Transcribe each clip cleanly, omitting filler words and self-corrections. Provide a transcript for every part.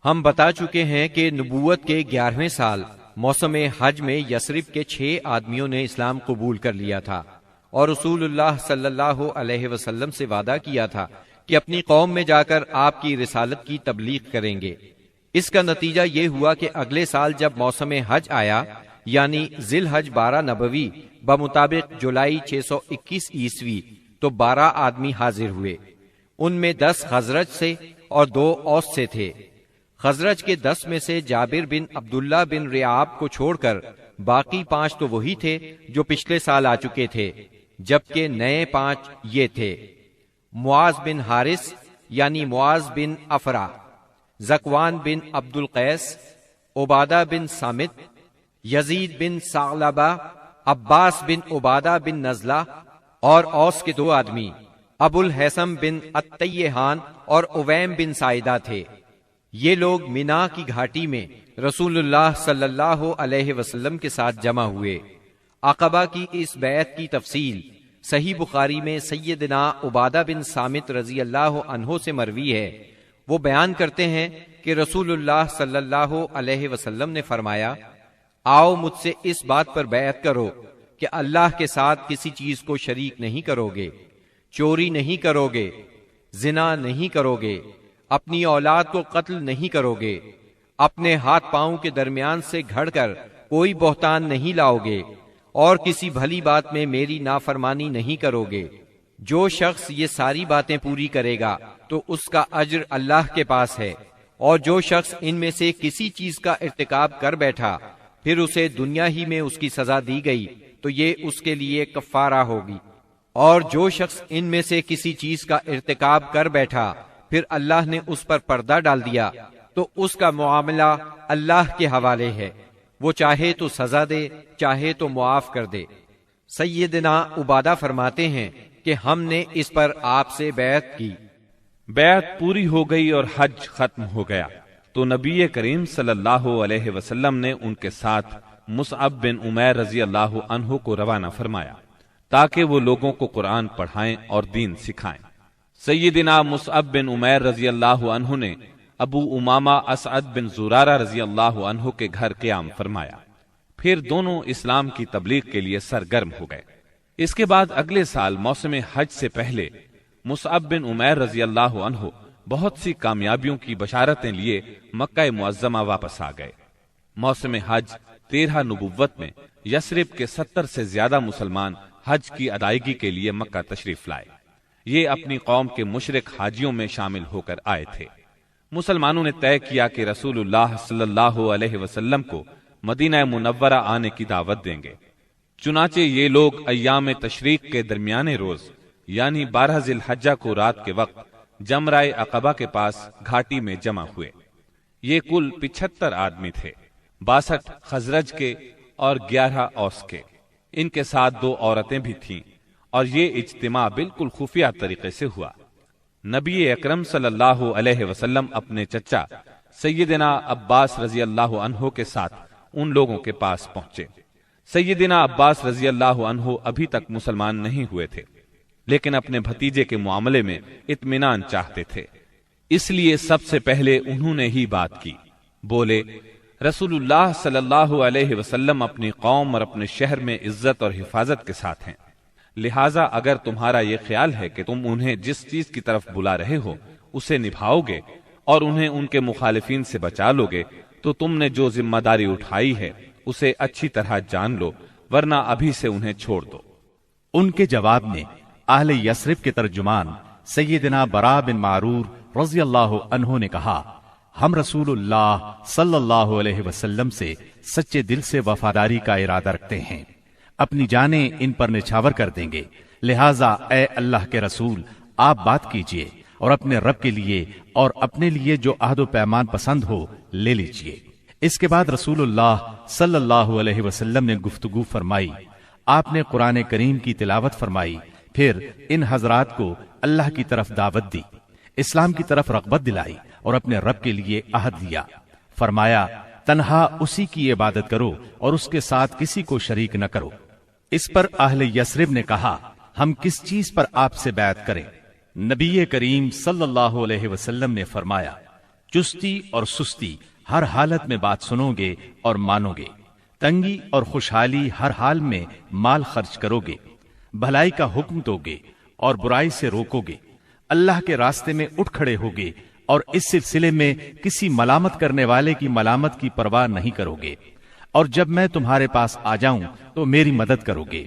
ہم بتا چکے ہیں کہ نبوت کے 11ویں سال موسم حج میں یثرب کے 6 آدمیوں نے اسلام قبول کر لیا تھا اور رسول اللہ صلی اللہ علیہ وسلم سے وعدہ کیا تھا کہ اپنی قوم میں جا کر آپ کی رسالت کی تبلیغ کریں گے۔ اس کا نتیجہ یہ ہوا کہ اگلے سال جب موسم حج آیا یعنی ذی الحج 12 نبوی بمطابق جولائی 621 عیسوی تو 12 آدمی حاضر ہوئے۔ ان میں 10 خزرج سے اور 2 اوس سے تھے۔ خزرج کے 10 میں سے جابر بن عبداللہ بن ریعاب کو چھوڑ کر باقی 5 تو وہی تھے جو پچھلے سال آ چکے تھے، جبکہ نئے 5 یہ تھے: معاذ بن حارث یعنی معاذ بن افرا، زکوان بن عبد القیس، عبادہ بن صامت، یزید بن ثعلبہ، عباس بن عبادہ بن نزلہ، اور اوس کے 2 آدمی ابو الحسم بن التیہان اور اویم بن سائدہ تھے۔ یہ لوگ مینا کی گھاٹی میں رسول اللہ صلی اللہ علیہ وسلم کے ساتھ جمع ہوئے۔ عقبہ کی اس بیعت کی تفصیل صحیح بخاری میں سیدنا عبادہ بن صامت رضی اللہ عنہ سے مروی ہے۔ وہ بیان کرتے ہیں کہ رسول اللہ صلی اللہ علیہ وسلم نے فرمایا، آؤ مجھ سے اس بات پر بیعت کرو کہ اللہ کے ساتھ کسی چیز کو شریک نہیں کرو گے، چوری نہیں کرو گے، زنا نہیں کرو گے، اپنی اولاد کو قتل نہیں کرو گے، اپنے ہاتھ پاؤں کے درمیان سے گھڑ کر کوئی بہتان نہیں لاؤ گے، اور کسی بھلی بات میں میری نافرمانی نہیں کرو گے۔ جو شخص یہ ساری باتیں پوری کرے گا تو اس کا اجر اللہ کے پاس ہے، اور جو شخص ان میں سے کسی چیز کا ارتکاب کر بیٹھا پھر اسے دنیا ہی میں اس کی سزا دی گئی تو یہ اس کے لیے کفارہ ہوگی، اور جو شخص ان میں سے کسی چیز کا ارتکاب کر بیٹھا پھر اللہ نے اس پر پردہ ڈال دیا تو اس کا معاملہ اللہ کے حوالے ہے، وہ چاہے تو سزا دے چاہے تو معاف کر دے۔ سیدنا عبادہ فرماتے ہیں کہ ہم نے اس پر آپ سے بیعت کی۔ بیعت پوری ہو گئی اور حج ختم ہو گیا تو نبی کریم صلی اللہ علیہ وسلم نے ان کے ساتھ مصعب بن عمیر رضی اللہ عنہ کو روانہ فرمایا تاکہ وہ لوگوں کو قرآن پڑھائیں اور دین سکھائیں۔ سیدنا مصعب بن عمیر رضی اللہ عنہ نے ابو امامہ اسعد بن زرارہ رضی اللہ عنہ کے گھر قیام فرمایا، پھر دونوں اسلام کی تبلیغ کے لیے سرگرم ہو گئے۔ اس کے بعد اگلے سال موسم حج سے پہلے مصعب بن عمیر رضی اللہ عنہ بہت سی کامیابیوں کی بشارتیں لیے مکہ معظمہ واپس آ گئے۔ موسم حج 13 نبوت میں یثرب کے 70 سے زیادہ مسلمان حج کی ادائیگی کے لیے مکہ تشریف لائے۔ یہ اپنی قوم کے مشرک حاجیوں میں شامل ہو کر آئے تھے۔ مسلمانوں نے طے کیا کہ رسول اللہ صلی اللہ علیہ وسلم کو مدینہ منورہ آنے کی دعوت دیں گے۔ چنانچہ یہ لوگ ایام تشریق کے درمیانے روز یعنی 12 ذی الحجہ کو رات کے وقت جمرہ عقبہ کے پاس گھاٹی میں جمع ہوئے۔ یہ کل 75 آدمی تھے، 62 خزرج کے اور 11 اوس کے۔ ان کے ساتھ 2 عورتیں بھی تھیں، اور یہ اجتماع بالکل خفیہ طریقے سے ہوا۔ نبی اکرم صلی اللہ علیہ وسلم اپنے چچا سیدنا عباس رضی اللہ عنہ کے ساتھ ان لوگوں کے پاس پہنچے۔ سیدنا عباس رضی اللہ عنہ ابھی تک مسلمان نہیں ہوئے تھے، لیکن اپنے بھتیجے کے معاملے میں اطمینان چاہتے تھے، اس لیے سب سے پہلے انہوں نے ہی بات کی۔ بولے، رسول اللہ صلی اللہ علیہ وسلم اپنی قوم اور اپنے شہر میں عزت اور حفاظت کے ساتھ ہیں، لہٰذا اگر تمہارا یہ خیال ہے کہ تم انہیں جس چیز کی طرف بلا رہے ہو اسے نبھاؤ گے اور انہیں ان کے مخالفین سے بچا لو گے تو تم نے جو ذمہ داری اٹھائی ہے اسے اچھی طرح جان لو، ورنہ ابھی سے انہیں چھوڑ دو۔ ان کے جواب میں اہل یثرب کے ترجمان سیدنا برا بن معرور رضی اللہ عنہ نے کہا، ہم رسول اللہ صلی اللہ علیہ وسلم سے سچے دل سے وفاداری کا ارادہ رکھتے ہیں، اپنی جانیں ان پر نچھاور کر دیں گے، لہٰذا اے اللہ کے رسول آپ بات کیجئے اور اپنے رب کے لیے اور اپنے لیے جو عہد و پیمان پسند ہو لے لیجئے۔ اس کے بعد رسول اللہ صلی اللہ علیہ وسلم نے گفتگو فرمائی، آپ نے قرآن کریم کی تلاوت فرمائی، پھر ان حضرات کو اللہ کی طرف دعوت دی، اسلام کی طرف رغبت دلائی اور اپنے رب کے لیے عہد دیا۔ فرمایا، تنہا اسی کی عبادت کرو اور اس کے ساتھ کسی کو شریک نہ کرو۔ اس پر اہل یثرب نے کہا، ہم کس چیز پر آپ سے بیعت کریں؟ نبی کریم صلی اللہ علیہ وسلم نے فرمایا، چستی اور سستی ہر حالت میں بات سنو گے اور مانو گے، تنگی اور خوشحالی ہر حال میں مال خرچ کرو گے، بھلائی کا حکم دو گے اور برائی سے روکو گے، اللہ کے راستے میں اٹھ کھڑے ہوگے اور اس سلسلے میں کسی ملامت کرنے والے کی ملامت کی پرواہ نہیں کرو گے، اور جب میں تمہارے پاس آ جاؤں تو میری مدد کرو گے،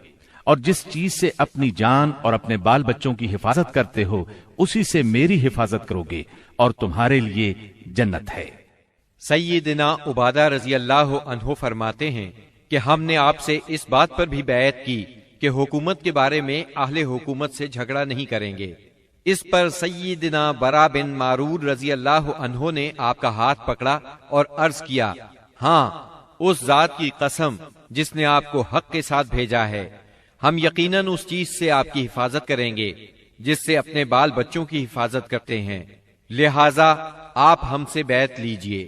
اور جس چیز سے اپنی جان اور اپنے بال بچوں کی حفاظت کرتے ہو اسی سے میری حفاظت کرو گے، اور تمہارے لیے جنت ہے۔ سیدنا عبادہ رضی اللہ عنہ فرماتے ہیں کہ ہم نے آپ سے اس بات پر بھی بیعت کی کہ حکومت کے بارے میں اہل حکومت سے جھگڑا نہیں کریں گے۔ اس پر سیدنا برا بن معرور رضی اللہ عنہ نے آپ کا ہاتھ پکڑا اور عرض کیا، ہاں اس ذات کی قسم جس نے آپ کو حق کے ساتھ بھیجا ہے، ہم یقیناً اس چیز سے آپ کی حفاظت کریں گے جس سے اپنے بال بچوں کی حفاظت کرتے ہیں، لہذا آپ ہم سے بیعت لیجئے۔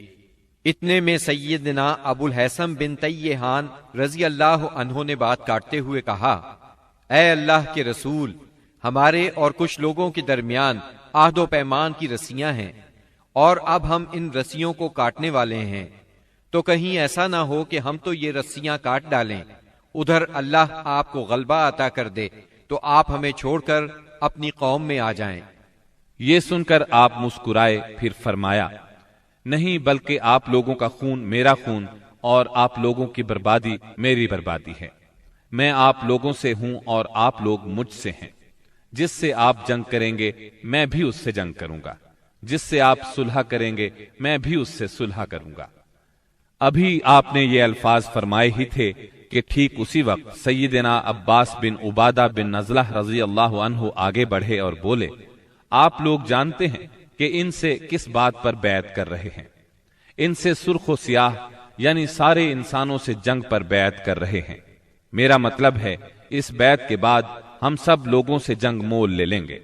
اتنے میں سیدنا ابو الحسن بن تیہان رضی اللہ عنہ نے بات کاٹتے ہوئے کہا، اے اللہ کے رسول، ہمارے اور کچھ لوگوں کے درمیان عہد و پیمان کی رسیاں ہیں، اور اب ہم ان رسیوں کو کاٹنے والے ہیں، تو کہیں ایسا نہ ہو کہ ہم تو یہ رسیاں کاٹ ڈالیں، ادھر اللہ آپ کو غلبہ عطا کر دے تو آپ ہمیں چھوڑ کر اپنی قوم میں آ جائیں۔ یہ سن کر آپ مسکرائے، پھر فرمایا، نہیں بلکہ آپ لوگوں کا خون میرا خون اور آپ لوگوں کی بربادی میری بربادی ہے۔ میں آپ لوگوں سے ہوں اور آپ لوگ مجھ سے ہیں۔ جس سے آپ جنگ کریں گے میں بھی اس سے جنگ کروں گا، جس سے آپ صلح کریں گے میں بھی اس سے صلح کروں گا۔ ابھی آپ نے یہ الفاظ فرمائے ہی تھے کہ ٹھیک اسی وقت سیدنا عباس بن عبادہ بن نزلہ رضی اللہ عنہ آگے بڑھے اور بولے، آپ لوگ جانتے ہیں کہ ان سے کس بات پر بیعت کر رہے ہیں؟ ان سے سرخ و سیاہ یعنی سارے انسانوں سے جنگ پر بیعت کر رہے ہیں۔ میرا مطلب ہے اس بیعت کے بعد ہم سب لوگوں سے جنگ مول لے لیں گے۔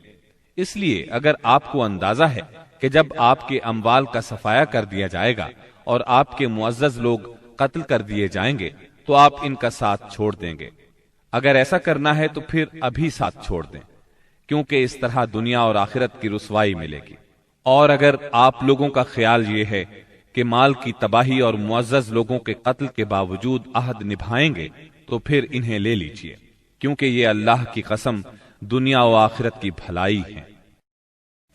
اس لیے اگر آپ کو اندازہ ہے کہ جب آپ کے اموال کا صفایا کر دیا جائے گا اور آپ کے معزز لوگ قتل کر دیے جائیں گے تو آپ ان کا ساتھ چھوڑ دیں گے۔ اگر ایسا کرنا ہے تو پھر ابھی ساتھ چھوڑ دیں، کیونکہ اس طرح دنیا اور آخرت کی رسوائی ملے گی۔ اور اگر آپ لوگوں کا خیال یہ ہے کہ مال کی تباہی اور معزز لوگوں کے قتل کے باوجود عہد نبھائیں گے تو پھر انہیں لے لیجئے، کیونکہ یہ اللہ کی قسم دنیا و آخرت کی بھلائی ہے۔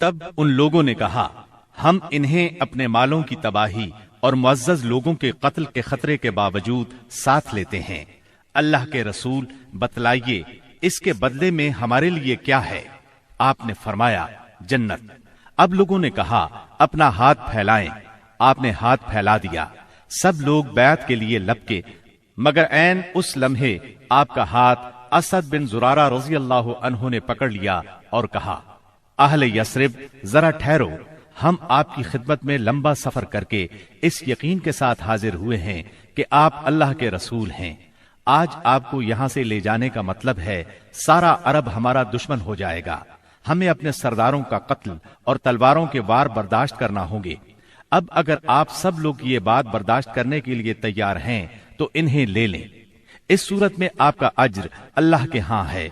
تب ان لوگوں نے کہا، ہم انہیں اپنے مالوں کی تباہی اور معزز لوگوں کے قتل کے خطرے کے باوجود ساتھ لیتے ہیں۔ اللہ کے رسول بتلائیے اس کے بدلے میں ہمارے لیے کیا ہے؟ آپ نے فرمایا، جنت۔ اب لوگوں نے کہا، اپنا ہاتھ پھیلائیں۔ آپ نے ہاتھ پھیلا دیا، سب لوگ بیعت کے لیے لپکے، مگر عین اس لمحے آپ کا ہاتھ اسد بن زرارہ رضی اللہ عنہ نے پکڑ لیا اور کہا، اہل یثرب ذرا ٹھہرو، ہم آپ کی خدمت میں لمبا سفر کر کے اس یقین کے ساتھ حاضر ہوئے ہیں کہ آپ اللہ کے رسول ہیں۔ آج آپ کو یہاں سے لے جانے کا مطلب ہے سارا عرب ہمارا دشمن ہو جائے گا، ہمیں اپنے سرداروں کا قتل اور تلواروں کے وار برداشت کرنا ہوں گے۔ اب اگر آپ سب لوگ یہ بات برداشت کرنے کے لیے تیار ہیں تو انہیں لے لیں، اس صورت میں آپ کا اجر اللہ کے ہاں ہے،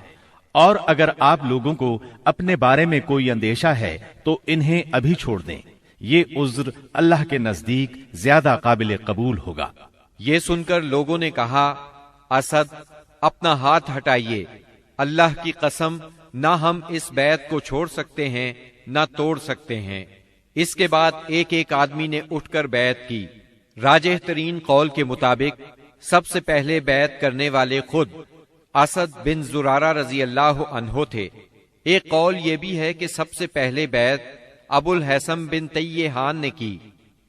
اور اگر آپ لوگوں کو اپنے بارے میں کوئی اندیشہ ہے تو انہیں ابھی چھوڑ دیں، یہ عذر اللہ کے نزدیک زیادہ قابل قبول ہوگا۔ یہ سن کر لوگوں نے کہا، اسد اپنا ہاتھ ہٹائیے، اللہ کی قسم نہ ہم اس بیعت کو چھوڑ سکتے ہیں نہ توڑ سکتے ہیں۔ اس کے بعد ایک ایک آدمی نے اٹھ کر بیعت کی۔ راجح ترین قول کے مطابق سب سے پہلے بیعت کرنے والے خود اسد بن زرارہ رضی اللہ عنہ تھے۔ ایک قول یہ بھی ہے کہ سب سے پہلے بیعت ابو الحسن بن تیہان نے کی۔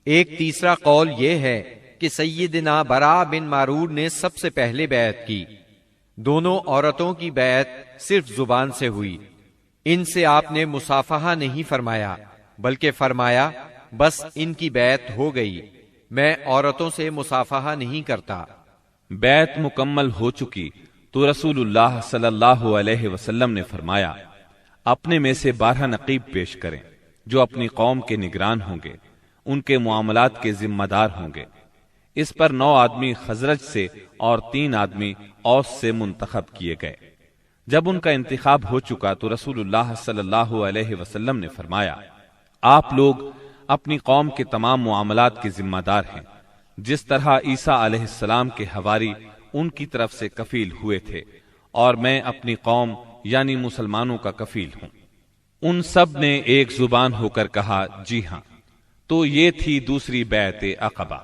ایک تیسرا قول یہ ہے کہ سیدنا برا بن معرور نے سب سے پہلے بیعت کی۔ دونوں عورتوں کی بیعت صرف زبان سے ہوئی، ان سے آپ نے مصافحہ نہیں فرمایا، بلکہ فرمایا بس ان کی بیعت ہو گئی، میں عورتوں سے مصافحہ نہیں کرتا۔ بیعت مکمل ہو چکی تو رسول اللہ صلی اللہ علیہ وسلم نے فرمایا، اپنے میں سے 12 نقیب پیش کریں جو اپنی قوم کے نگران ہوں گے، ان کے معاملات کے ذمہ دار ہوں گے۔ اس پر 9 آدمی خزرج سے اور 3 آدمی اوس سے منتخب کیے گئے۔ جب ان کا انتخاب ہو چکا تو رسول اللہ صلی اللہ علیہ وسلم نے فرمایا، آپ لوگ اپنی قوم کے تمام معاملات کے ذمہ دار ہیں، جس طرح عیسیٰ علیہ السلام کے حواری ان کی طرف سے کفیل ہوئے تھے، اور میں اپنی قوم یعنی مسلمانوں کا کفیل ہوں۔ ان سب نے ایک زبان ہو کر کہا جی ہاں۔ تو یہ تھی دوسری بیعت عقبہ۔